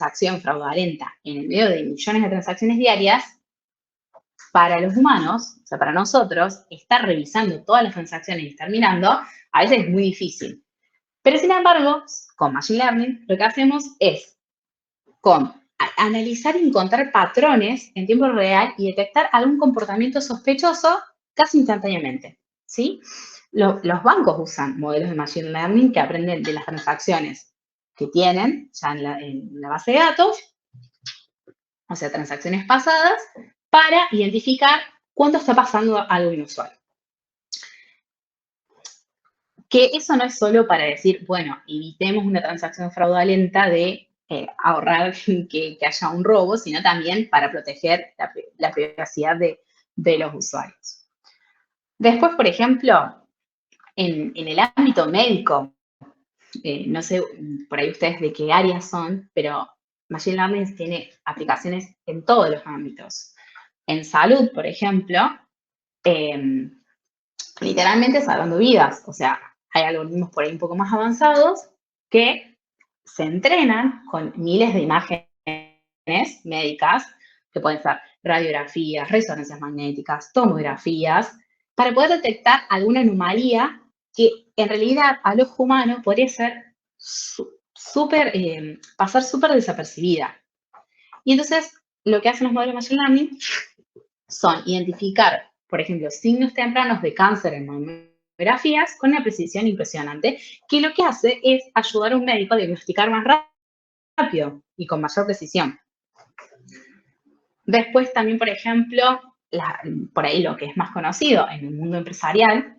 transacción fraudulenta en el medio de millones de transacciones diarias, para los humanos, o sea, para nosotros, estar revisando todas las transacciones y estar mirando, a veces es muy difícil. Pero sin embargo, con Machine Learning, lo que hacemos es analizar y encontrar patrones en tiempo real y detectar algún comportamiento sospechoso casi instantáneamente, ¿sí? Los bancos usan modelos de Machine Learning que aprenden de las transacciones que tienen ya en la base de datos, o sea, transacciones pasadas, para identificar cuándo está pasando algo inusual. Que eso no es solo para decir, bueno, evitemos una transacción fraudulenta de ahorrar que haya un robo, sino también para proteger la privacidad de los usuarios. Después, por ejemplo, en el ámbito médico, no sé por ahí ustedes de qué áreas son, pero Machine Learning tiene aplicaciones en todos los ámbitos. En salud, por ejemplo, literalmente salvando vidas. O sea, hay algoritmos por ahí un poco más avanzados que se entrenan con miles de imágenes médicas, que pueden ser radiografías, resonancias magnéticas, tomografías, para poder detectar alguna anomalía que en realidad al ojo humano podría ser pasar súper desapercibida. Y entonces, lo que hacen los modelos de Machine Learning son identificar, por ejemplo, signos tempranos de cáncer en mamografías con una precisión impresionante, que lo que hace es ayudar a un médico a diagnosticar más rápido y con mayor precisión. Después también, por ejemplo, por ahí lo que es más conocido en el mundo empresarial,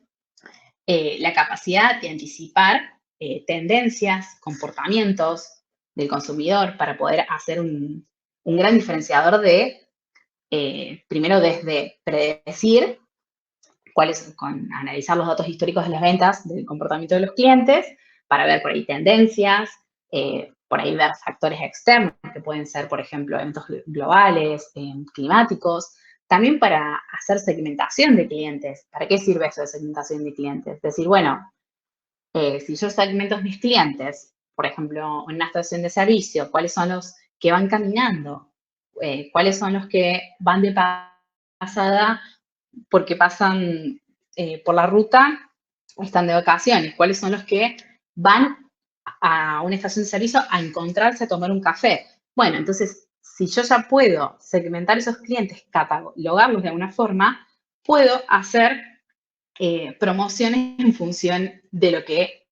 la capacidad de anticipar tendencias, comportamientos del consumidor para poder hacer un gran diferenciador de, primero desde predecir analizar los datos históricos de las ventas, del comportamiento de los clientes, para ver por ahí tendencias, por ahí ver factores externos, que pueden ser, por ejemplo, eventos globales, climáticos, también para hacer segmentación de clientes. ¿Para qué sirve eso de segmentación de clientes? Es decir, bueno, si yo segmento a mis clientes, por ejemplo, en una estación de servicio, ¿cuáles son los que van caminando? ¿Cuáles son los que van de pasada porque pasan por la ruta, están de vacaciones? ¿Cuáles son los que van a una estación de servicio a encontrarse a tomar un café? Bueno, entonces, si yo ya puedo segmentar esos clientes, catalogarlos de alguna forma, puedo hacer promociones en función de lo que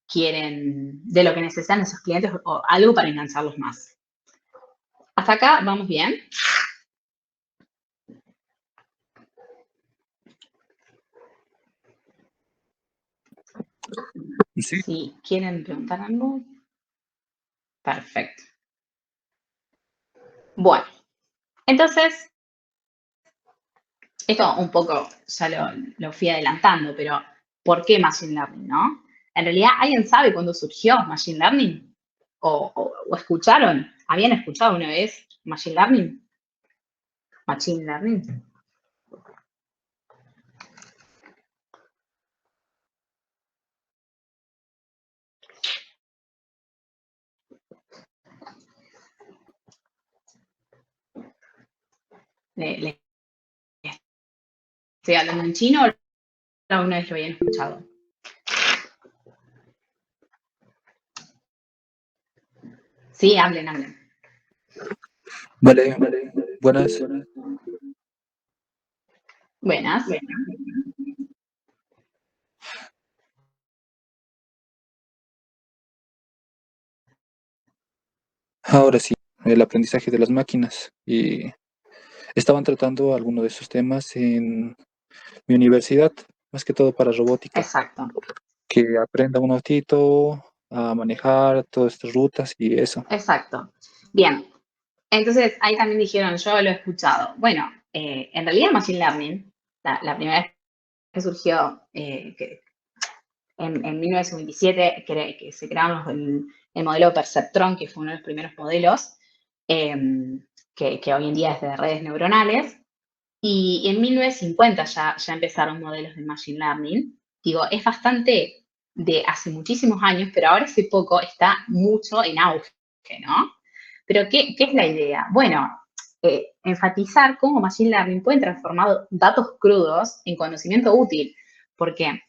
quieren, de lo que necesitan esos clientes o algo para engancharlos más. ¿Hasta acá vamos bien? Sí. Si quieren preguntar algo. Perfecto. Bueno, entonces, esto un poco ya lo fui adelantando, pero ¿por qué Machine Learning, no? En realidad, ¿alguien sabe cuándo surgió Machine Learning? ¿O escucharon? ¿Habían escuchado una vez Machine Learning? Machine Learning. ¿Le estoy hablando en chino o alguna vez lo habían escuchado? Sí, hablen. Vale, buenas. Buenas. Ahora sí, el aprendizaje de las máquinas. Y estaban tratando algunos de esos temas en mi universidad, más que todo para robótica, Exacto. que aprenda un autito a manejar todas estas rutas y eso. Exacto. Bien. Entonces, ahí también dijeron, yo lo he escuchado. Bueno, en realidad Machine Learning, la primera vez que surgió en 1927, que se crearon el modelo Perceptron, que fue uno de los primeros modelos, que hoy en día es de redes neuronales. Y en 1950 ya empezaron modelos de Machine Learning. Digo, es bastante de hace muchísimos años, pero ahora hace poco está mucho en auge, ¿no? Pero, ¿qué es la idea? Bueno, enfatizar cómo Machine Learning puede transformar datos crudos en conocimiento útil. ¿Por qué?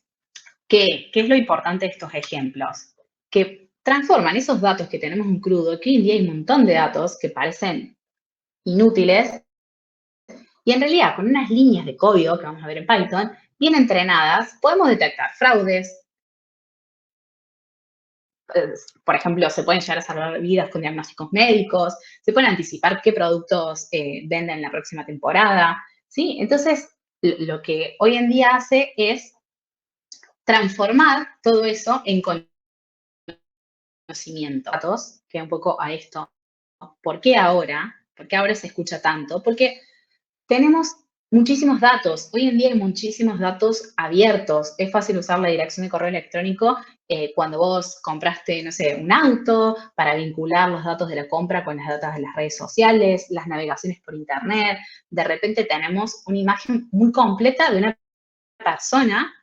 ¿Qué es lo importante de estos ejemplos? Que transforman esos datos que tenemos en crudo, que hoy en día hay un montón de datos que parecen inútiles, y en realidad con unas líneas de código que vamos a ver en Python, bien entrenadas, podemos detectar fraudes. Por ejemplo, se pueden llegar a salvar vidas con diagnósticos médicos, se pueden anticipar qué productos venden la próxima temporada, ¿sí? Entonces, lo que hoy en día hace es transformar todo eso en conocimiento. Datos, que un poco a esto. ¿Por qué ahora? ¿Por qué ahora se escucha tanto? Porque tenemos muchísimos datos. Hoy en día hay muchísimos datos abiertos. Es fácil usar la dirección de correo electrónico cuando vos compraste, no sé, un auto, para vincular los datos de la compra con las datos de las redes sociales, las navegaciones por internet. De repente tenemos una imagen muy completa de una persona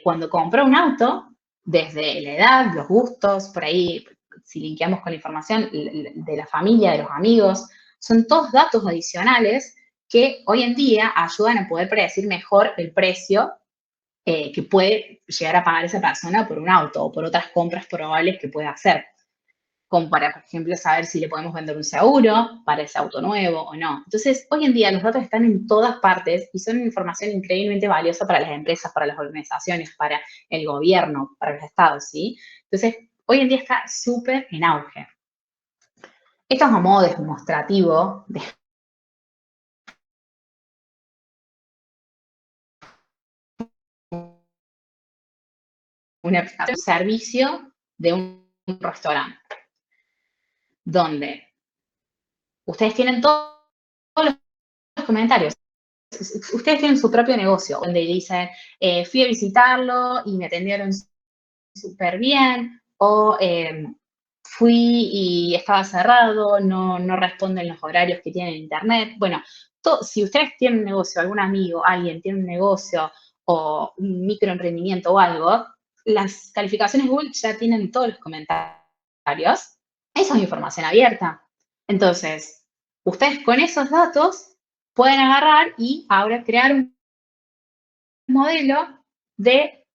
cuando compró un auto, desde la edad, los gustos, por ahí, si linkeamos con la información de la familia, de los amigos, son todos datos adicionales que hoy en día ayudan a poder predecir mejor el precio que puede llegar a pagar esa persona por un auto o por otras compras probables que pueda hacer. Como para, por ejemplo, saber si le podemos vender un seguro para ese auto nuevo o no. Entonces, hoy en día los datos están en todas partes y son información increíblemente valiosa para las empresas, para las organizaciones, para el gobierno, para los estados, ¿sí? Entonces, hoy en día está súper en auge. Esto es a modo demostrativo de un servicio de un restaurante, donde ustedes tienen todos los comentarios. Ustedes tienen su propio negocio, donde dicen, fui a visitarlo y me atendieron súper bien, o fui y estaba cerrado, no responden los horarios que tienen en internet. Bueno, si ustedes tienen un negocio, algún amigo, alguien tiene un negocio o un microemprendimiento o algo, las calificaciones Google ya tienen todos los comentarios. Eso es información abierta. Entonces, ustedes con esos datos pueden agarrar y ahora crear un modelo de,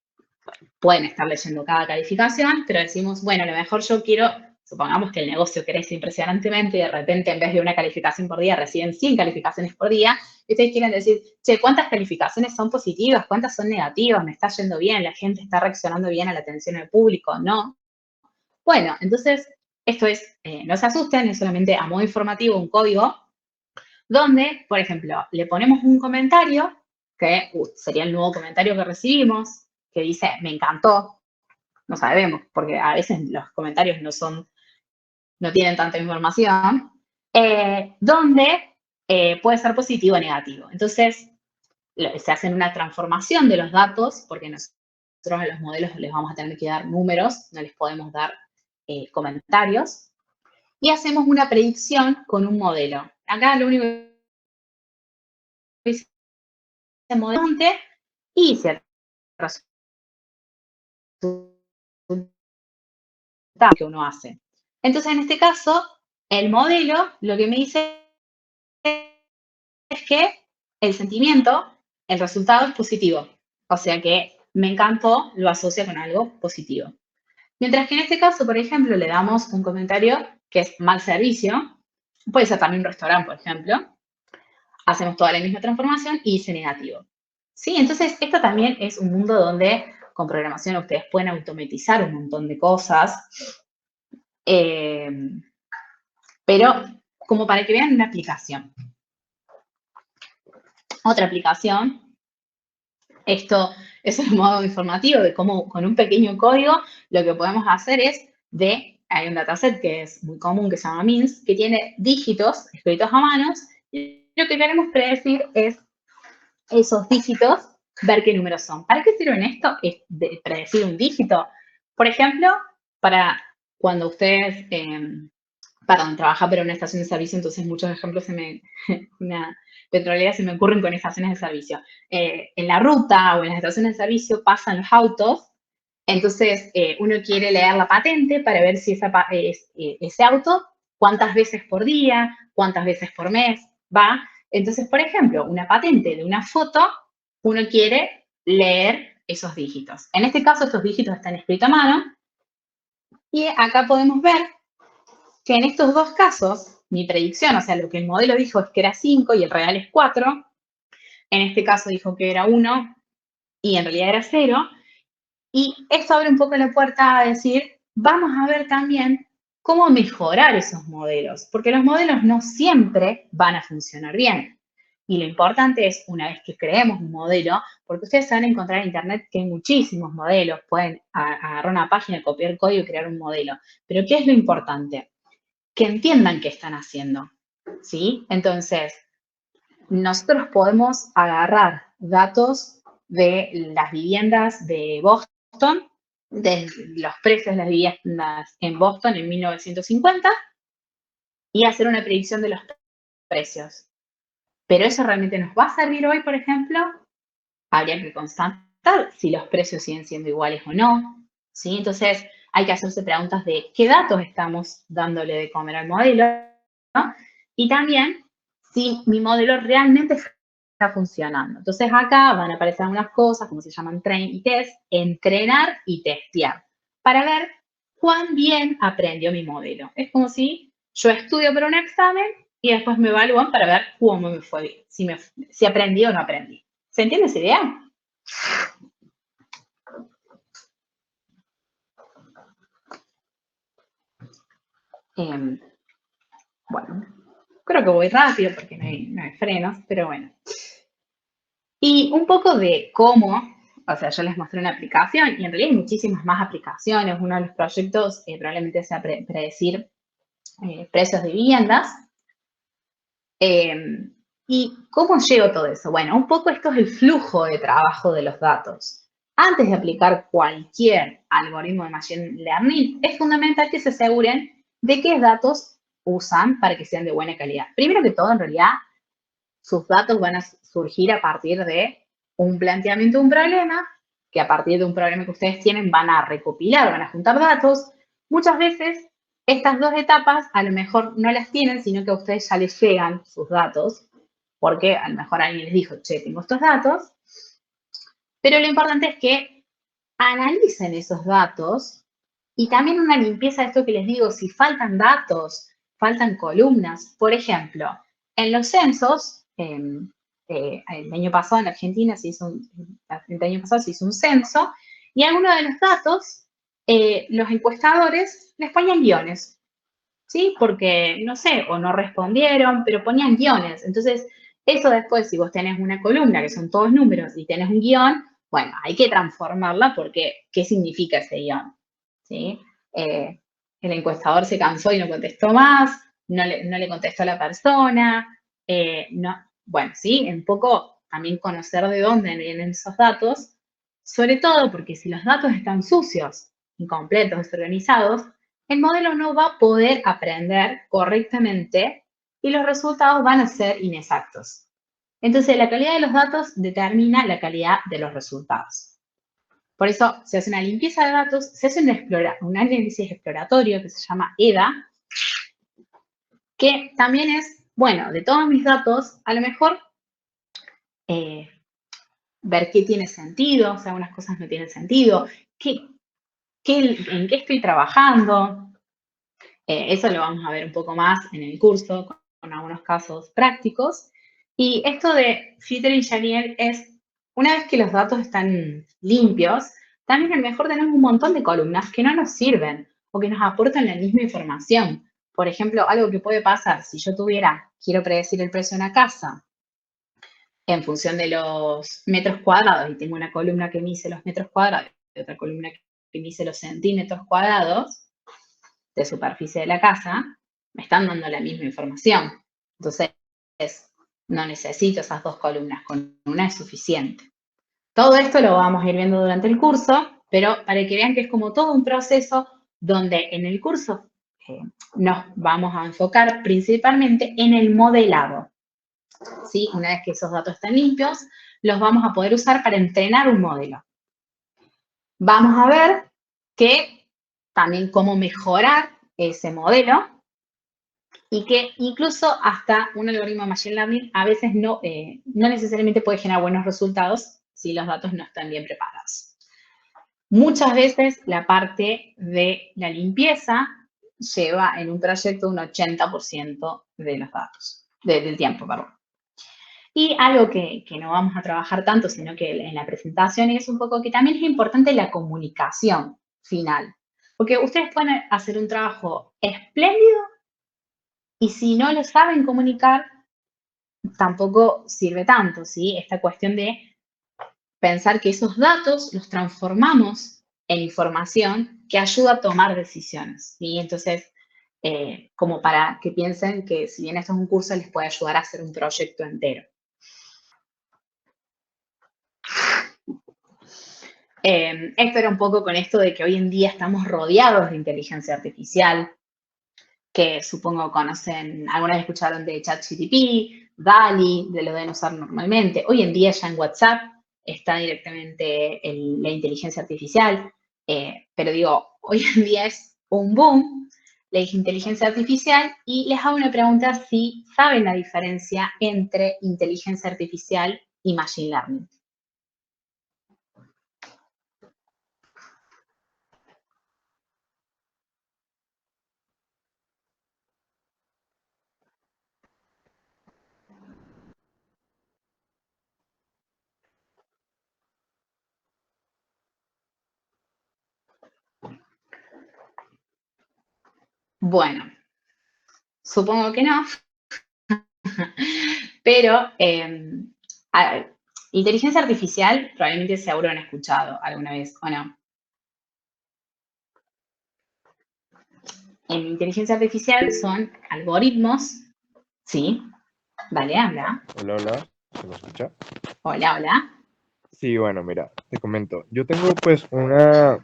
pueden estar leyendo cada calificación, pero decimos, bueno, a lo mejor yo quiero, supongamos que el negocio crece impresionantemente y de repente en vez de una calificación por día reciben 100 calificaciones por día, y ustedes quieren decir, che, ¿cuántas calificaciones son positivas? ¿Cuántas son negativas? ¿Me está yendo bien? ¿La gente está reaccionando bien a la atención al público? ¿No? Bueno, entonces, esto es, no se asusten, es solamente a modo informativo un código donde, por ejemplo, le ponemos un comentario, que sería el nuevo comentario que recibimos, que dice, me encantó, no sabemos, porque a veces los comentarios no tienen tanta información, donde puede ser positivo o negativo. Entonces, se hace una transformación de los datos, porque nosotros a los modelos les vamos a tener que dar números, no les podemos dar comentarios, y hacemos una predicción con un modelo. Acá lo único que dice modelo y si el resultado que uno hace. Entonces, en este caso, el modelo lo que me dice es que el sentimiento, el resultado es positivo. O sea que me encantó, lo asocia con algo positivo. Mientras que en este caso, por ejemplo, le damos un comentario que es mal servicio, puede ser también un restaurante, por ejemplo, hacemos toda la misma transformación y dice negativo. ¿Sí? Entonces, esto también es un mundo donde con programación ustedes pueden automatizar un montón de cosas, pero como para que vean una aplicación. Otra aplicación, esto es un modo informativo de cómo con un pequeño código lo que podemos hacer es hay un dataset que es muy común que se llama MINS, que tiene dígitos escritos a manos, y lo que queremos predecir es esos dígitos, ver qué números son. ¿Para qué sirven esto? Es de predecir un dígito. Por ejemplo, para cuando ustedes, trabajan para una estación de servicio, entonces muchos ejemplos una petrolera se me ocurren con estaciones de servicio. En la ruta o en las estaciones de servicio pasan los autos, entonces uno quiere leer la patente para ver si ese auto cuántas veces por día, cuántas veces por mes va. Entonces, por ejemplo, una patente de una foto, uno quiere leer esos dígitos. En este caso, estos dígitos están escritos a mano. Y acá podemos ver que en estos dos casos, mi predicción, o sea, lo que el modelo dijo es que era 5 y el real es 4. En este caso dijo que era 1 y en realidad era 0. Y esto abre un poco la puerta a decir, vamos a ver también cómo mejorar esos modelos, porque los modelos no siempre van a funcionar bien. Y lo importante es, una vez que creemos un modelo, porque ustedes van a encontrar en Internet que hay muchísimos modelos, pueden agarrar una página, copiar el código y crear un modelo. Pero ¿qué es lo importante? Que entiendan qué están haciendo, ¿sí? Entonces, nosotros podemos agarrar datos de las viviendas de Boston, de los precios de las viviendas en Boston en 1950 y hacer una predicción de los precios. Pero eso realmente nos va a servir hoy, por ejemplo, habría que constatar si los precios siguen siendo iguales o no, ¿sí? Entonces, hay que hacerse preguntas de qué datos estamos dándole de comer al modelo, ¿no? Y también si mi modelo realmente está funcionando. Entonces, acá van a aparecer unas cosas, como se llaman train y test, entrenar y testear, para ver cuán bien aprendió mi modelo. Es como si yo estudio para un examen y después me evalúan para ver cómo me fue, si aprendí o no aprendí. ¿Se entiende esa idea? Bueno, creo que voy rápido porque no hay frenos, pero bueno. Y un poco de cómo, o sea, yo les mostré una aplicación y en realidad hay muchísimas más aplicaciones. Uno de los proyectos probablemente sea predecir precios de viviendas. ¿Y cómo llego todo eso? Bueno, un poco esto es el flujo de trabajo de los datos. Antes de aplicar cualquier algoritmo de Machine Learning, es fundamental que se aseguren de qué datos usan para que sean de buena calidad. Primero que todo, en realidad, sus datos van a surgir a partir de un planteamiento de un problema, que a partir de un problema que ustedes tienen van a recopilar, van a juntar datos. Muchas veces estas dos etapas a lo mejor no las tienen, sino que a ustedes ya les llegan sus datos, porque a lo mejor alguien les dijo, che, tengo estos datos. Pero lo importante es que analicen esos datos y también una limpieza de esto que les digo, si faltan datos, faltan columnas. Por ejemplo, en los censos, el año pasado en Argentina el año pasado se hizo un censo y algunos de los datos, los encuestadores les ponían guiones, ¿sí? Porque, no sé, o no respondieron, pero ponían guiones. Entonces, eso después, si vos tenés una columna que son todos números y tenés un guión, bueno, hay que transformarla porque, ¿qué significa ese guión? ¿Sí? El encuestador se cansó y no contestó más, no le contestó a la persona, no, bueno, sí, un poco también conocer de dónde vienen esos datos, sobre todo porque si los datos están sucios, incompletos, desorganizados, el modelo no va a poder aprender correctamente y los resultados van a ser inexactos. Entonces, la calidad de los datos determina la calidad de los resultados. Por eso se hace una limpieza de datos, se hace un análisis exploratorio que se llama EDA, que también es, bueno, de todos mis datos, a lo mejor ver qué tiene sentido, o sea, algunas cosas no tienen sentido, en qué estoy trabajando. Eso lo vamos a ver un poco más en el curso, con algunos casos prácticos. Y esto de Filter Engineer es, una vez que los datos están limpios, también a lo mejor tenemos un montón de columnas que no nos sirven o que nos aportan la misma información. Por ejemplo, algo que puede pasar, si yo quiero predecir el precio de una casa en función de los metros cuadrados y tengo una columna que mide los metros cuadrados y otra columna que mide los centímetros cuadrados de superficie de la casa, me están dando la misma información. Entonces, no necesito esas dos columnas, con una es suficiente. Todo esto lo vamos a ir viendo durante el curso, pero para que vean que es como todo un proceso donde en el curso nos vamos a enfocar principalmente en el modelado. ¿Sí? Una vez que esos datos están limpios, los vamos a poder usar para entrenar un modelo. Vamos a ver que también cómo mejorar ese modelo y que incluso hasta un algoritmo de Machine Learning a veces no necesariamente puede generar buenos resultados si los datos no están bien preparados. Muchas veces la parte de la limpieza lleva en un proyecto un 80% de los datos, del tiempo, perdón. Y algo que no vamos a trabajar tanto, sino que en la presentación es un poco que también es importante la comunicación final. Porque ustedes pueden hacer un trabajo espléndido y si no lo saben comunicar, tampoco sirve tanto, ¿sí? Esta cuestión de pensar que esos datos los transformamos en información que ayuda a tomar decisiones, ¿sí? Entonces, como para que piensen que si bien esto es un curso, les puede ayudar a hacer un proyecto entero. Esto era un poco con esto de que hoy en día estamos rodeados de inteligencia artificial, que supongo conocen, alguna vez escucharon de ChatGPT, DALL-E, de lo deben usar normalmente. Hoy en día ya en WhatsApp está directamente la inteligencia artificial, pero digo, hoy en día es un boom la inteligencia artificial y les hago una pregunta si saben la diferencia entre inteligencia artificial y machine learning. Bueno, supongo que no, pero inteligencia artificial probablemente seguro han escuchado alguna vez, ¿o no? En inteligencia artificial son algoritmos, ¿sí? Vale, habla. Hola, hola, ¿se me escucha? Hola, hola. Sí, bueno, mira, te comento. Yo tengo pues una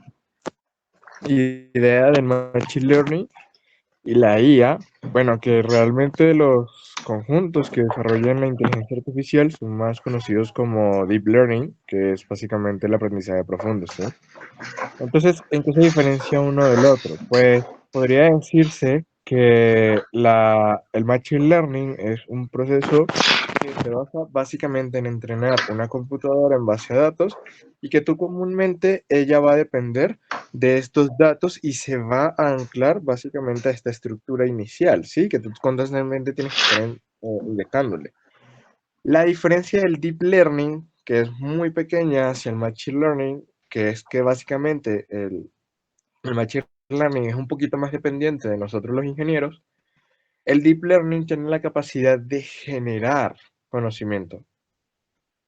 idea del Machine Learning y la IA, bueno, que realmente los conjuntos que desarrollan la inteligencia artificial son más conocidos como Deep Learning, que es básicamente el aprendizaje profundo, ¿sí? Entonces, ¿en qué se diferencia uno del otro? Pues podría decirse que el Machine Learning es un proceso que se basa básicamente en entrenar una computadora en base a datos y que tú comúnmente ella va a depender de estos datos y se va a anclar básicamente a esta estructura inicial, ¿sí? Que tú constantemente tienes que estar inyectándole. La diferencia del Deep Learning, que es muy pequeña, hacia el Machine Learning, que es que básicamente el Machine Learning es un poquito más dependiente de nosotros los ingenieros, el Deep Learning tiene la capacidad de generar conocimiento,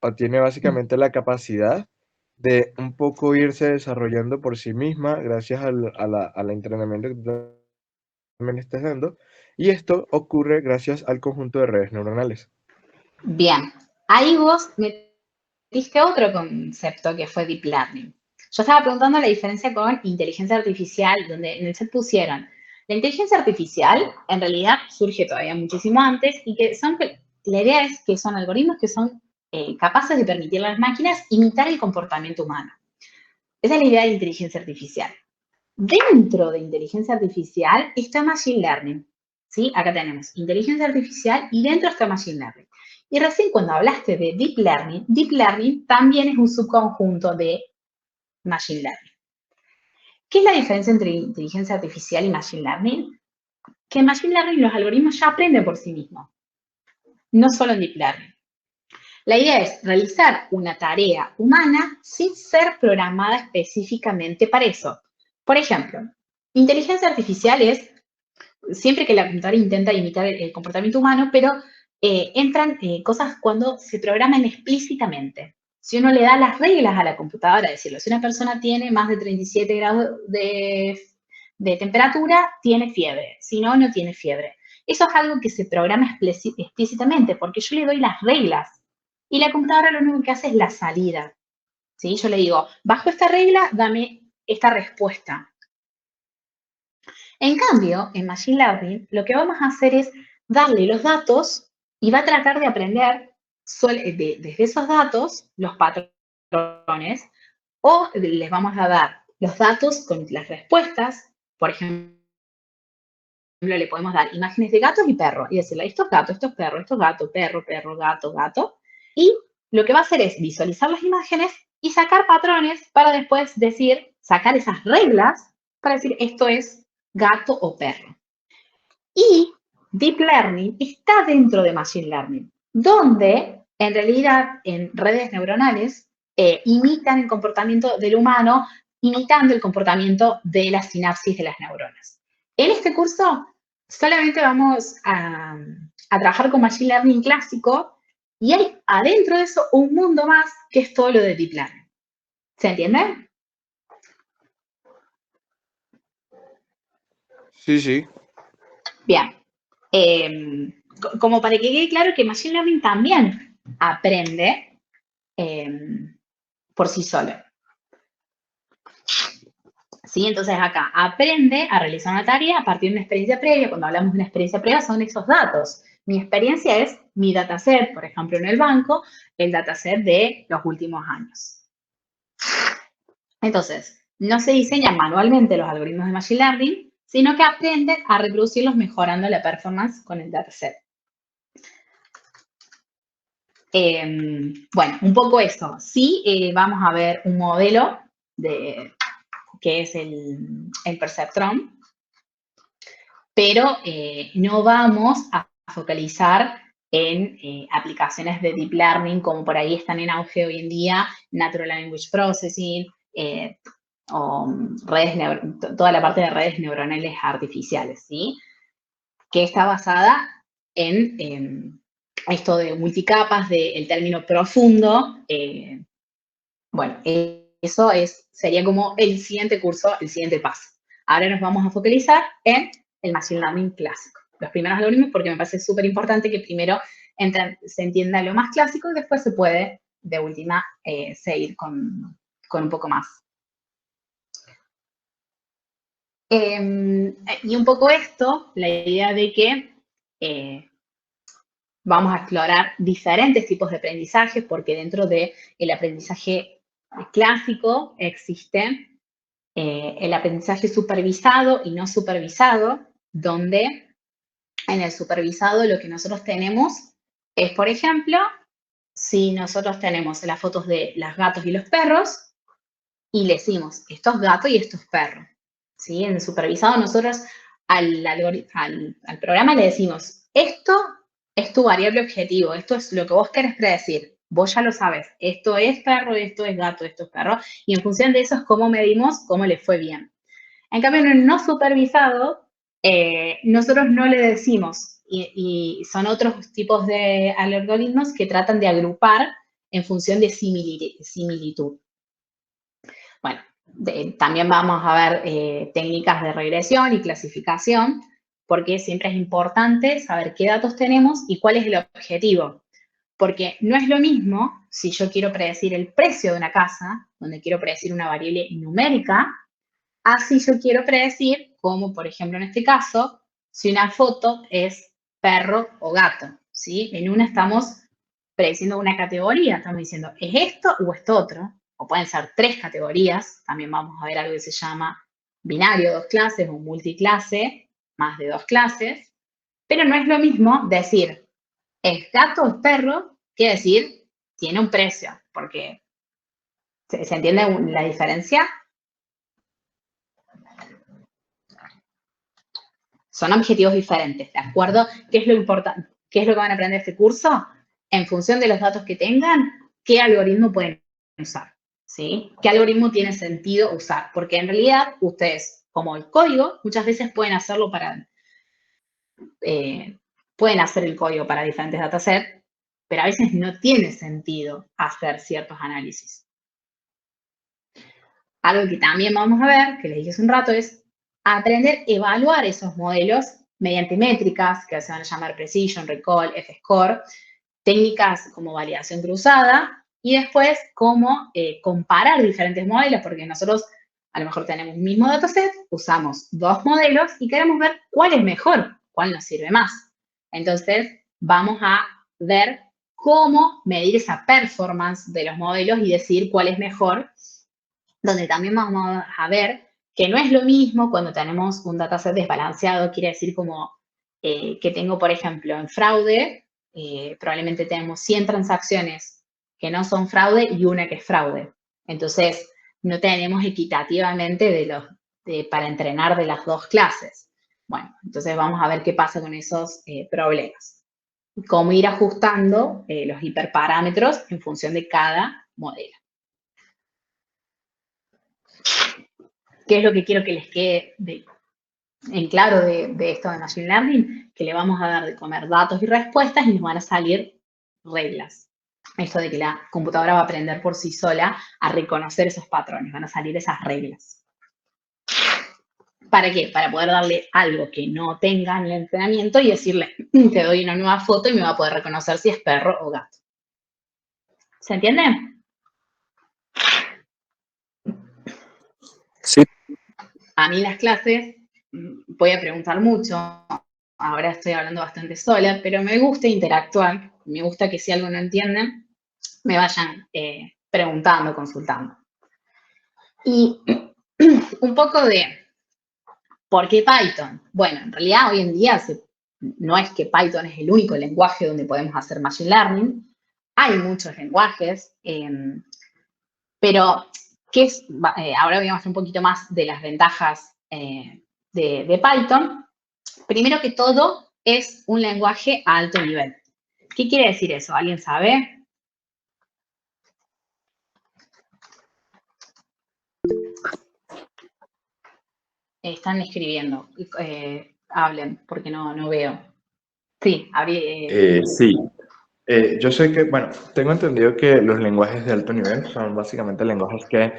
o tiene básicamente la capacidad de un poco irse desarrollando por sí misma gracias al entrenamiento que tú también estás dando, y esto ocurre gracias al conjunto de redes neuronales. Bien, ahí vos metiste otro concepto que fue Deep Learning. Yo estaba preguntando la diferencia con inteligencia artificial, donde en el chat pusieron, la inteligencia artificial en realidad surge todavía muchísimo antes y que la idea es que son algoritmos que son capaces de permitir a las máquinas imitar el comportamiento humano. Esa es la idea de inteligencia artificial. Dentro de inteligencia artificial está Machine Learning, ¿sí? Acá tenemos inteligencia artificial y dentro está Machine Learning. Y recién cuando hablaste de Deep Learning también es un subconjunto de Machine Learning. ¿Qué es la diferencia entre inteligencia artificial y Machine Learning? Que en Machine Learning los algoritmos ya aprenden por sí mismos, no solo en Deep Learning. La idea es realizar una tarea humana sin ser programada específicamente para eso. Por ejemplo, inteligencia artificial es siempre que la computadora intenta imitar el comportamiento humano, pero entran cosas cuando se programan explícitamente. Si uno le da las reglas a la computadora, decirlo, si una persona tiene más de 37 grados de temperatura, tiene fiebre, si no, no tiene fiebre. Eso es algo que se programa explícitamente, porque yo le doy las reglas y la computadora lo único que hace es la salida. ¿Sí? Yo le digo, bajo esta regla, dame esta respuesta. En cambio, en Machine Learning, lo que vamos a hacer es darle los datos y va a tratar de aprender desde esos datos los patrones o les vamos a dar los datos con las respuestas, por ejemplo, le podemos dar imágenes de gatos y perros y decirle, esto es gato, esto es perro, esto es gato, perro, perro, gato, gato. Y lo que va a hacer es visualizar las imágenes y sacar patrones para después decir, sacar esas reglas para decir, esto es gato o perro. Y Deep Learning está dentro de Machine Learning, donde en realidad en redes neuronales imitan el comportamiento del humano, imitando el comportamiento de la sinapsis de las neuronas. En este curso solamente vamos a trabajar con Machine Learning clásico y hay adentro de eso un mundo más que es todo lo de Deep Learning. ¿Se entiende? Sí, sí. Bien. Como para que quede claro que Machine Learning también aprende por sí solo. ¿Sí? Entonces acá aprende a realizar una tarea a partir de una experiencia previa. Cuando hablamos de una experiencia previa son esos datos. Mi experiencia es mi dataset, por ejemplo, en el banco, el dataset de los últimos años. Entonces, no se diseñan manualmente los algoritmos de Machine Learning, sino que aprenden a reproducirlos mejorando la performance con el dataset. Bueno, un poco eso. Sí, vamos a ver un modelo que es el Perceptron, pero no vamos a focalizar en aplicaciones de Deep Learning como por ahí están en auge hoy en día, Natural Language Processing, o toda la parte de redes neuronales artificiales, ¿sí? Que está basada en esto de multicapas, del término profundo. Bueno, eso sería como el siguiente curso, el siguiente paso. Ahora nos vamos a focalizar en el Machine Learning clásico. Los primeros algoritmos, porque me parece súper importante que primero se entienda lo más clásico y después se puede, de última, seguir con un poco más. Y un poco esto, la idea de que vamos a explorar diferentes tipos de aprendizaje, porque dentro del aprendizaje clásico existe el aprendizaje supervisado y no supervisado, donde en el supervisado lo que nosotros tenemos es, por ejemplo, si nosotros tenemos las fotos de los gatos y los perros y le decimos, esto es gato y esto es perro. ¿Sí? En el supervisado nosotros al programa le decimos, esto es tu variable objetivo, esto es lo que vos querés predecir. Vos ya lo sabes, esto es perro, esto es gato, esto es perro, y en función de eso es cómo medimos cómo le fue bien. En cambio, en el no supervisado, nosotros no le decimos, y son otros tipos de algoritmos que tratan de agrupar en función de similitud. Bueno, también vamos a ver técnicas de regresión y clasificación, porque siempre es importante saber qué datos tenemos y cuál es el objetivo. Porque no es lo mismo si yo quiero predecir el precio de una casa, donde quiero predecir una variable numérica, así yo quiero predecir, como por ejemplo en este caso, si una foto es perro o gato, ¿sí? En una estamos prediciendo una categoría, estamos diciendo, ¿es esto o esto otro? O pueden ser 3 categorías, también vamos a ver algo que se llama binario 2 clases o multiclase, más de 2 clases, pero no es lo mismo decir, ¿es gato o es perro? Que decir, tiene un precio, porque ¿se entiende la diferencia? Son objetivos diferentes, ¿de acuerdo? ¿Qué es lo importante? ¿Qué es lo que van a aprender este curso? En función de los datos que tengan, ¿qué algoritmo pueden usar? ¿Sí? ¿Qué algoritmo tiene sentido usar? Porque en realidad ustedes, como el código, muchas veces pueden hacerlo pueden hacer el código para diferentes datasets, pero a veces no tiene sentido hacer ciertos análisis. Algo que también vamos a ver, que les dije hace un rato, es aprender a evaluar esos modelos mediante métricas que se van a llamar Precision, Recall, F-Score, técnicas como validación cruzada y después cómo comparar diferentes modelos, porque nosotros a lo mejor tenemos un mismo dataset, usamos 2 modelos y queremos ver cuál es mejor, cuál nos sirve más. Entonces, vamos a ver cómo medir esa performance de los modelos y decir cuál es mejor, donde también vamos a ver que no es lo mismo cuando tenemos un dataset desbalanceado, quiere decir como que tengo, por ejemplo, en fraude, probablemente tenemos 100 transacciones que no son fraude y una que es fraude. Entonces, no tenemos equitativamente para entrenar de las dos clases. Bueno, entonces vamos a ver qué pasa con esos problemas. Cómo ir ajustando los hiperparámetros en función de cada modelo. ¿Qué es lo que quiero que les quede en claro de esto de Machine Learning? Que le vamos a dar de comer datos y respuestas y nos van a salir reglas. Esto de que la computadora va a aprender por sí sola a reconocer esos patrones, van a salir esas reglas. ¿Para qué? Para poder darle algo que no tenga en el entrenamiento y decirle, te doy una nueva foto y me va a poder reconocer si es perro o gato. ¿Se entiende? Sí. A mí las clases voy a preguntar mucho, ahora estoy hablando bastante sola, pero me gusta interactuar, me gusta que si algo no entienden, me vayan preguntando, consultando. Y un poco de ¿por qué Python? Bueno, en realidad hoy en día no es que Python es el único lenguaje donde podemos hacer Machine Learning, hay muchos lenguajes, pero ahora voy a mostrar un poquito más de las ventajas de Python. Primero que todo, es un lenguaje a alto nivel. ¿Qué quiere decir eso? ¿Alguien sabe? Están escribiendo. Hablen, porque no veo. Sí, Sí. Yo sé que, bueno, tengo entendido que los lenguajes de alto nivel son básicamente lenguajes que,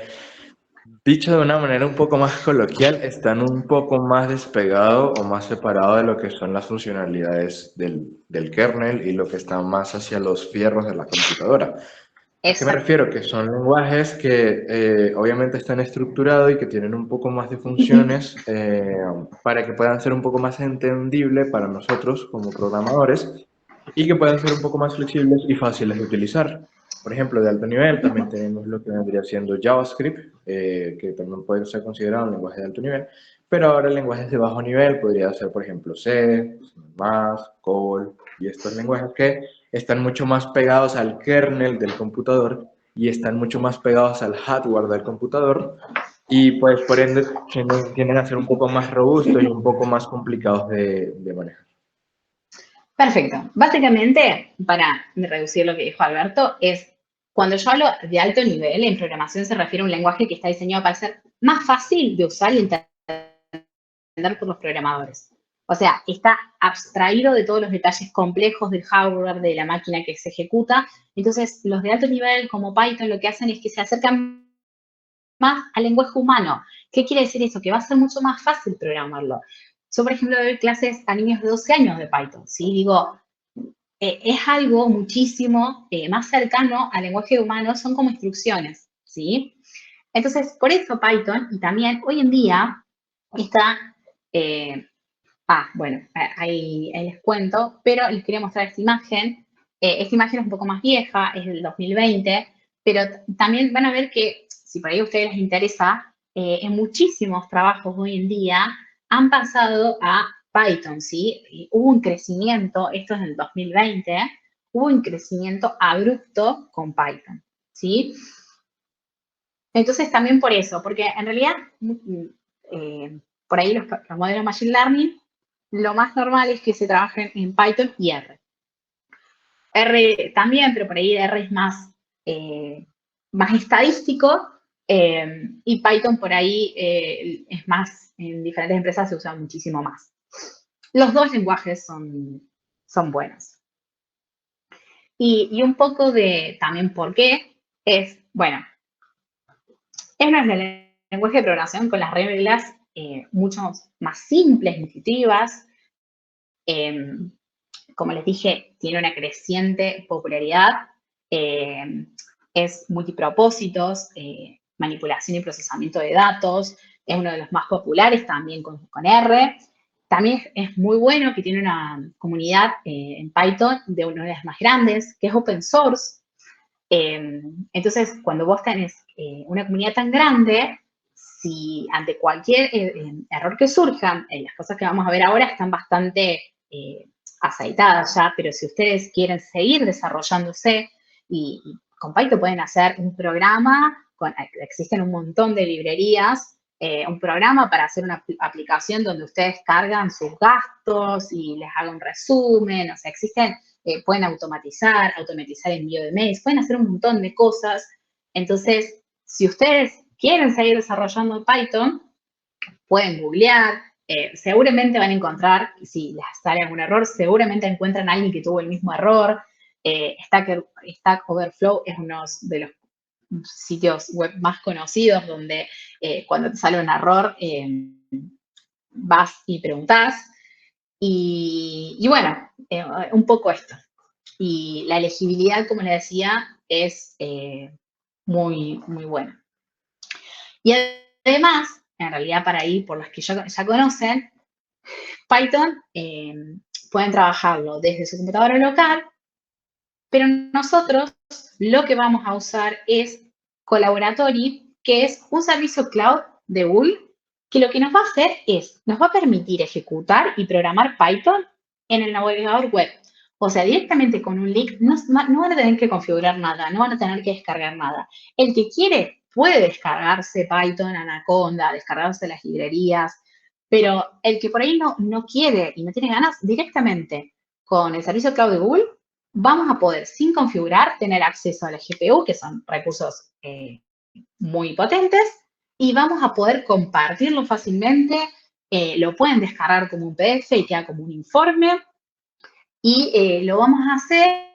dicho de una manera un poco más coloquial, están un poco más despegados o más separados de lo que son las funcionalidades del kernel y lo que está más hacia los fierros de la computadora. ¿A qué me refiero? Que son lenguajes que obviamente están estructurados y que tienen un poco más de funciones para que puedan ser un poco más entendibles para nosotros como programadores y que puedan ser un poco más flexibles y fáciles de utilizar. Por ejemplo, de alto nivel también tenemos lo que vendría siendo JavaScript, que también puede ser considerado un lenguaje de alto nivel, pero ahora lenguajes de bajo nivel podría ser, por ejemplo, C, C++, COBOL y estos lenguajes que están mucho más pegados al kernel del computador y están mucho más pegados al hardware del computador y pues por ende tienden a ser un poco más robustos y un poco más complicados de manejar. Perfecto. Básicamente, para reducir lo que dijo Alberto, es cuando yo hablo de alto nivel, en programación se refiere a un lenguaje que está diseñado para ser más fácil de usar y entender por los programadores. O sea, está abstraído de todos los detalles complejos del hardware, de la máquina que se ejecuta. Entonces, los de alto nivel, como Python, lo que hacen es que se acercan más al lenguaje humano. ¿Qué quiere decir eso? Que va a ser mucho más fácil programarlo. Yo, por ejemplo, doy clases a niños de 12 años de Python, ¿sí? Digo, es algo muchísimo más cercano al lenguaje humano, son como instrucciones, ¿sí? Entonces, por eso Python, y también hoy en día está, bueno, ahí les cuento, pero les quería mostrar esta imagen. Esta imagen es un poco más vieja, es del 2020, pero también van a ver que, si por ahí a ustedes les interesa, en muchísimos trabajos hoy en día han pasado a Python, ¿sí? Y hubo un crecimiento, esto es en el 2020, hubo un crecimiento abrupto con Python, ¿sí? Entonces, también por eso, porque en realidad, por ahí los modelos Machine Learning, lo más normal es que se trabajen en Python y R. R también, pero por ahí R es más estadístico, y Python por ahí es más, en diferentes empresas se usa muchísimo más. Los dos lenguajes son buenos. Y un poco de también por qué es, bueno, es un lenguaje de programación con las reglas mucho más simples, intuitivas. Como les dije, tiene una creciente popularidad. Es multipropósitos, manipulación y procesamiento de datos. Es uno de los más populares también con R. También es muy bueno que tiene una comunidad en Python de una de las más grandes, que es open source. Entonces, cuando vos tenés una comunidad tan grande, si ante cualquier error que surja, las cosas que vamos a ver ahora están bastante aceitadas ya, pero si ustedes quieren seguir desarrollándose y con Python pueden hacer un programa, existen un montón de librerías, un programa para hacer una aplicación donde ustedes cargan sus gastos y les haga un resumen, o sea, existen, pueden automatizar envío de mails, pueden hacer un montón de cosas. Entonces, si ustedes quieren seguir desarrollando Python, pueden googlear, seguramente van a encontrar, si les sale algún error, seguramente encuentran a alguien que tuvo el mismo error. Stack Overflow es uno de los sitios web más conocidos donde cuando te sale un error vas y preguntás. Y bueno, un poco esto. Y la elegibilidad, como les decía, es muy, muy buena. Y además, en realidad para ir por los que ya conocen, Python pueden trabajarlo desde su computadora local, pero nosotros lo que vamos a usar es Colaboratory, que es un servicio cloud de Google, que lo que nos va a hacer es, nos va a permitir ejecutar y programar Python en el navegador web. O sea, directamente con un link no van a tener que configurar nada, no van a tener que descargar nada. El que quiere puede descargarse Python, Anaconda, descargarse las librerías, pero el que por ahí no quiere y no tiene ganas, directamente con el servicio cloud de Google, vamos a poder, sin configurar, tener acceso a la GPU, que son recursos muy potentes, y vamos a poder compartirlo fácilmente. Lo pueden descargar como un PDF y queda como un informe. Y lo vamos a hacer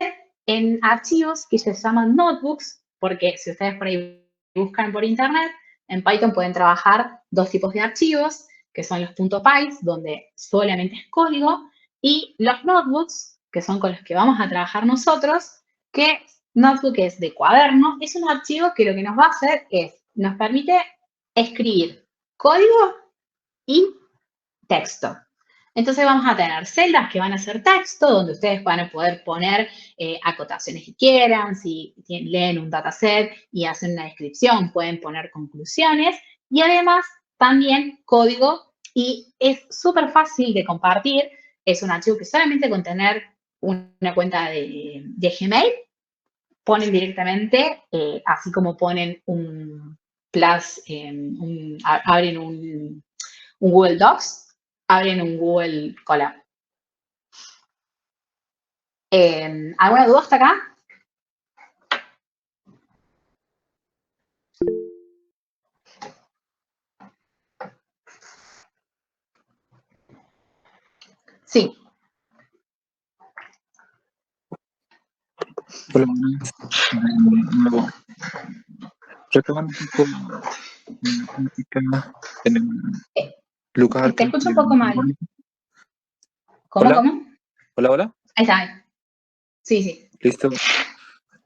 en archivos que se llaman notebooks, porque si ustedes por ahí buscan por internet, en Python pueden trabajar dos tipos de archivos, que son los .py, donde solamente es código, y los notebooks, que son con los que vamos a trabajar nosotros, que notebook es de cuaderno, es un archivo que lo que nos va a hacer es, nos permite escribir código y texto. Entonces vamos a tener celdas que van a ser texto, donde ustedes van a poder poner acotaciones que quieran, si leen un dataset y hacen una descripción, pueden poner conclusiones, y además también código, y es súper fácil de compartir, es un archivo que solamente con tener una cuenta de Gmail, ponen directamente, así como ponen un plus, abren un Google Docs, abren un Google Colab. ¿Alguna duda hasta acá? Sí. Hola, buenas. De nuevo, retomando un poco la plática en el lugar Te que... escucho un poco mal. ¿Cómo, Hola, cómo? hola, hola. Ahí está. Sí, sí. Listo.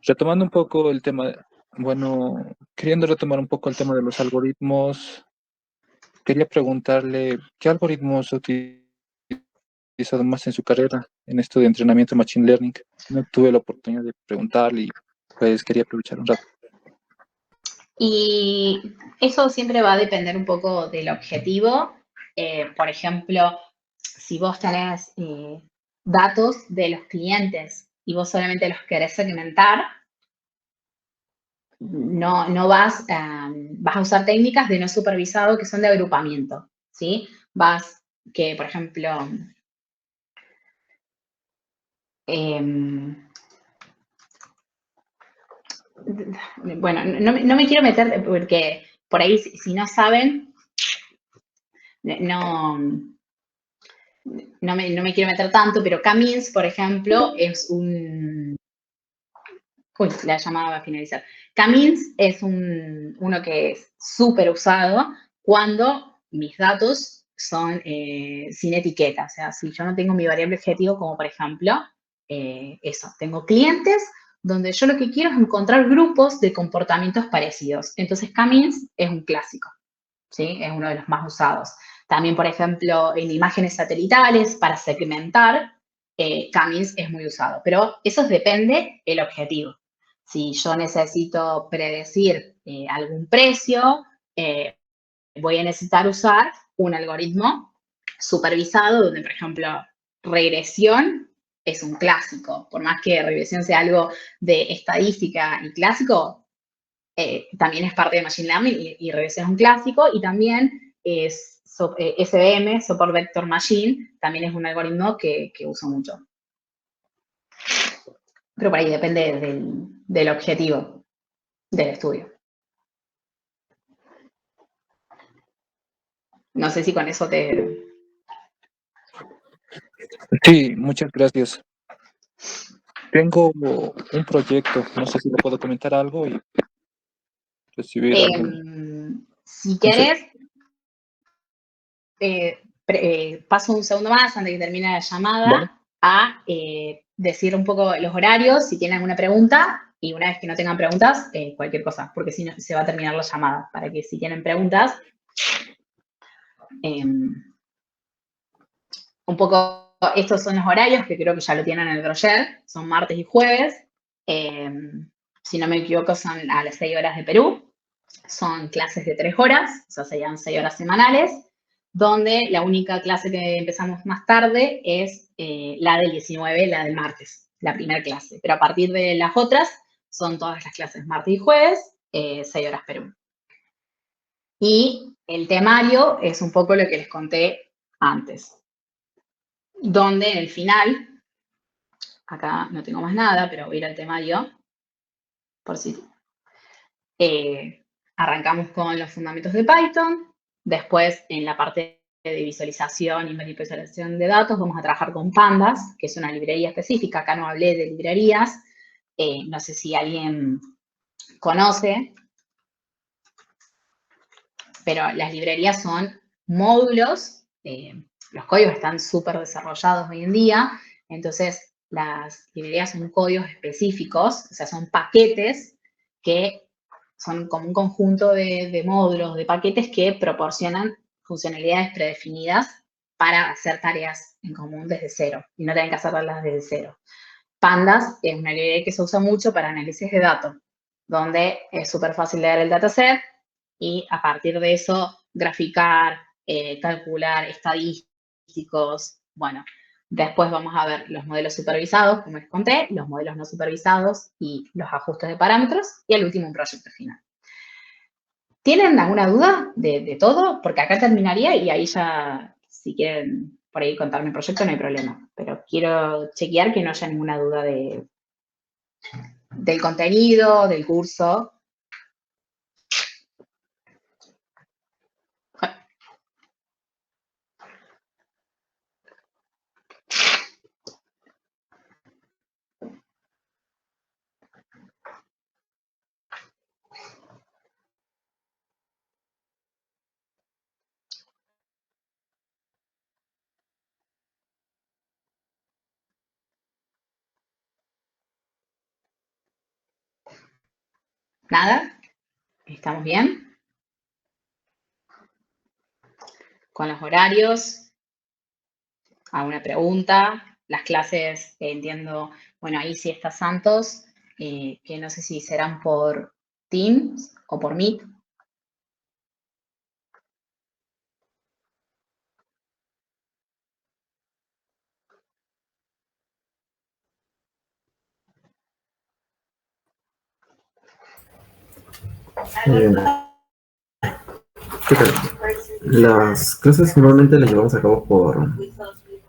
Retomando un poco el tema, bueno, queriendo retomar un poco el tema de los algoritmos, quería preguntarle, ¿qué algoritmos ha utilizado más en su carrera en esto de entrenamiento Machine Learning? No tuve la oportunidad de preguntarle y pues quería aprovechar un rato. Y eso siempre va a depender un poco del objetivo. Por ejemplo, si vos tenés datos de los clientes y vos solamente los querés segmentar, no vas a usar técnicas de no supervisado que son de agrupamiento, ¿sí? Que por ejemplo, bueno, no me quiero meter porque por ahí si no saben, no me quiero meter tanto, pero K-means, por ejemplo, es un... Uy, la llamada va a finalizar. K-means es uno que es súper usado cuando mis datos son sin etiqueta. O sea, si yo no tengo mi variable objetivo, como por ejemplo, eso, tengo clientes donde yo lo que quiero es encontrar grupos de comportamientos parecidos. Entonces, K-means es un clásico, ¿sí? Es uno de los más usados. También, por ejemplo, en imágenes satelitales, para segmentar, K-means es muy usado. Pero eso depende del objetivo. Si yo necesito predecir algún precio, voy a necesitar usar un algoritmo supervisado donde, por ejemplo, regresión es un clásico. Por más que regresión sea algo de estadística y clásico, también es parte de Machine Learning y regresión es un clásico. Y también es SVM, Support Vector Machine, también es un algoritmo que uso mucho. Pero por ahí depende del objetivo del estudio. No sé si con eso te... Sí, muchas gracias. Tengo un proyecto, no sé si le puedo comentar algo y recibir algún... Si no sé. quieres, paso un segundo más antes de que termine la llamada Vale. a decir un poco los horarios, si tienen alguna pregunta, y una vez que no tengan preguntas, cualquier cosa, porque si no se va a terminar la llamada, para que si tienen preguntas, un poco estos son los horarios, que creo que ya lo tienen en el brochure, son martes y jueves, si no me equivoco son a las 6 horas de Perú, son clases de 3 horas, o sea, serían 6 horas semanales, donde la única clase que empezamos más tarde es la del 19, la del martes, la primera clase. Pero a partir de las otras, son todas las clases martes y jueves, 6 horas Perú. Y el temario es un poco lo que les conté antes, donde en el final, acá no tengo más nada, pero voy a ir al temario, por si... arrancamos con los fundamentos de Python, después en la parte de visualización y manipulación de datos vamos a trabajar con Pandas, que es una librería específica. Acá no hablé de librerías, no sé si alguien conoce, pero las librerías son módulos, los códigos están súper desarrollados hoy en día, entonces las librerías son códigos específicos, o sea, son paquetes que son como un conjunto de módulos, de paquetes que proporcionan funcionalidades predefinidas para hacer tareas en común desde cero y no tener que hacerlas desde cero. Pandas es una librería que se usa mucho para análisis de datos, donde es súper fácil leer el dataset y a partir de eso graficar, calcular estadísticos. Bueno, después vamos a ver los modelos supervisados, como les conté, los modelos no supervisados y los ajustes de parámetros y al último un proyecto final. ¿Tienen alguna duda de todo? Porque acá terminaría y ahí ya, si quieren por ahí contarme el proyecto, no hay problema. Pero quiero chequear que no haya ninguna duda del contenido, del curso. ¿Nada? ¿Estamos bien? Con los horarios, ¿alguna pregunta? Las clases, entiendo, bueno, ahí sí está Santos, que no sé si serán por Teams o por Meet. ¿Qué tal? Las clases normalmente las llevamos a cabo por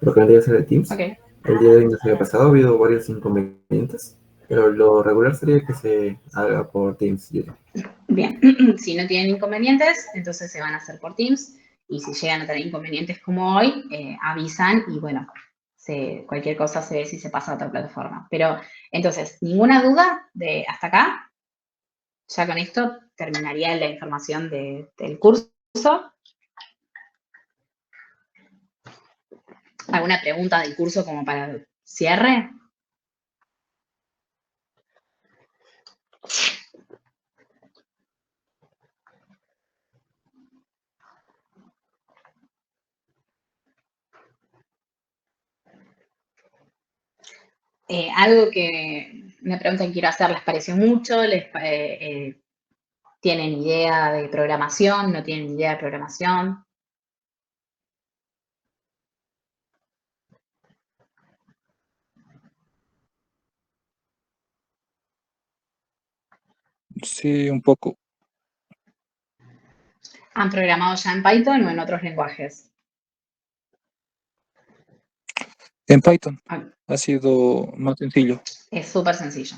lo que vendría a ser de Teams. Ok. El día de hoy no se había pasado, ha habido varios inconvenientes, pero lo regular sería que se haga por Teams. Bien, si no tienen inconvenientes, entonces se van a hacer por Teams. Y si llegan a tener inconvenientes como hoy, avisan y bueno, cualquier cosa se ve si se pasa a otra plataforma. Pero entonces, ¿ninguna duda de hasta acá? Ya con esto terminaría la información del curso. ¿Alguna pregunta del curso como para cierre? Algo que, una pregunta que quiero hacer, ¿les pareció mucho? ¿Tienen idea de programación? ¿No tienen idea de programación? Sí, un poco. ¿Han programado ya en Python o en otros lenguajes? En Python Ah, ha sido más sencillo. es súper sencillo.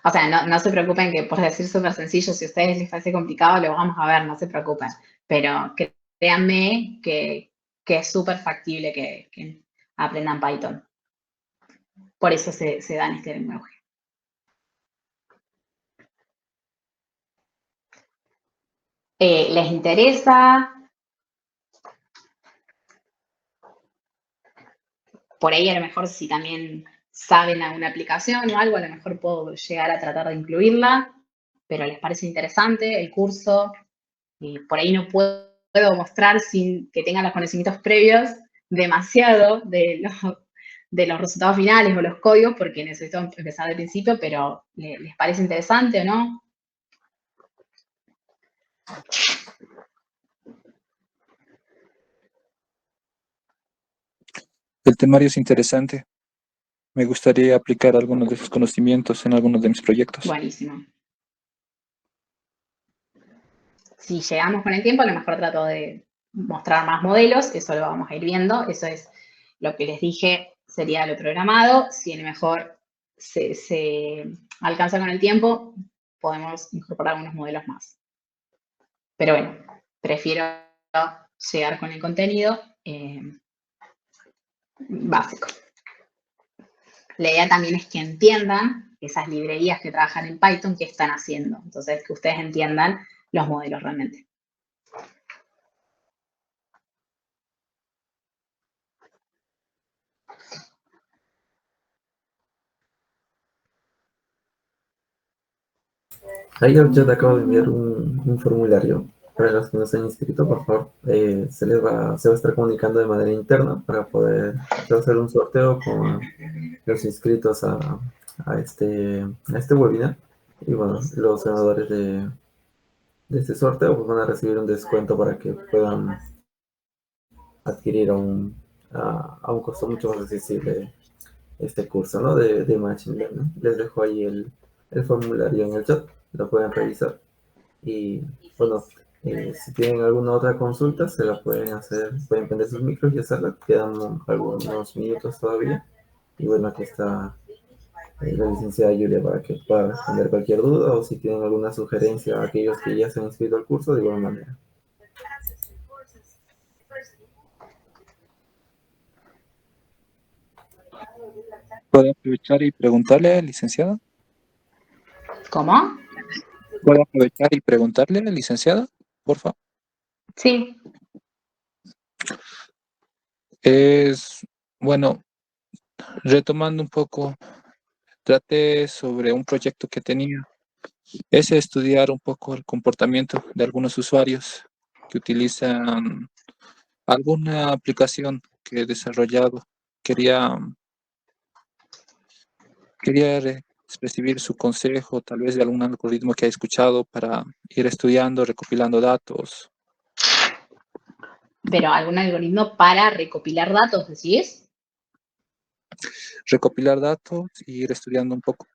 O sea, no se preocupen que por decir súper sencillo, si a ustedes les parece complicado, lo vamos a ver, no se preocupen. Pero créanme que es súper factible que aprendan Python. Por eso se da en este lenguaje. ¿Les interesa? Por ahí a lo mejor si también saben alguna aplicación o algo, a lo mejor puedo llegar a tratar de incluirla, pero les parece interesante el curso y por ahí no puedo mostrar sin que tengan los conocimientos previos demasiado de los resultados finales o los códigos porque necesito empezar del principio, pero ¿les parece interesante o no? El temario es interesante. Me gustaría aplicar algunos de sus conocimientos en algunos de mis proyectos. Buenísimo. Si llegamos con el tiempo, a lo mejor trato de mostrar más modelos, eso lo vamos a ir viendo, eso es lo que les dije, sería lo programado, si a lo mejor se alcanza con el tiempo, podemos incorporar algunos modelos más. Pero bueno, prefiero llegar con el contenido básico. La idea también es que entiendan esas librerías que trabajan en Python, qué están haciendo. Entonces, que ustedes entiendan los modelos realmente. Ahí yo te acabo de enviar un formulario para los que no se han inscrito, por favor. Se va a estar comunicando de manera interna para poder hacer un sorteo con los inscritos a este webinar. Y bueno, los ganadores de este sorteo pues, van a recibir un descuento para que puedan adquirir a un costo mucho más accesible este curso, ¿no? De Machine Learning. Les dejo ahí el formulario en el chat, lo pueden revisar. Y bueno, si tienen alguna otra consulta, se la pueden hacer, pueden prender sus micros y hacerla. Quedan algunos minutos todavía. Y bueno, aquí está la licenciada Julia para que pueda responder cualquier duda o si tienen alguna sugerencia a aquellos que ya se han inscrito al curso, de igual manera. ¿Puedo aprovechar y preguntarle, licenciada? ¿Cómo? ¿Puedo aprovechar y preguntarle, licenciada? Por favor. Sí. Bueno, retomando un poco, traté sobre un proyecto que tenía. Es estudiar un poco el comportamiento de algunos usuarios que utilizan alguna aplicación que he desarrollado. Quería recibir su consejo, tal vez de algún algoritmo que haya escuchado para ir estudiando, recopilando datos. ¿Pero algún algoritmo para recopilar datos, decís? Recopilar datos y ir estudiando un poco.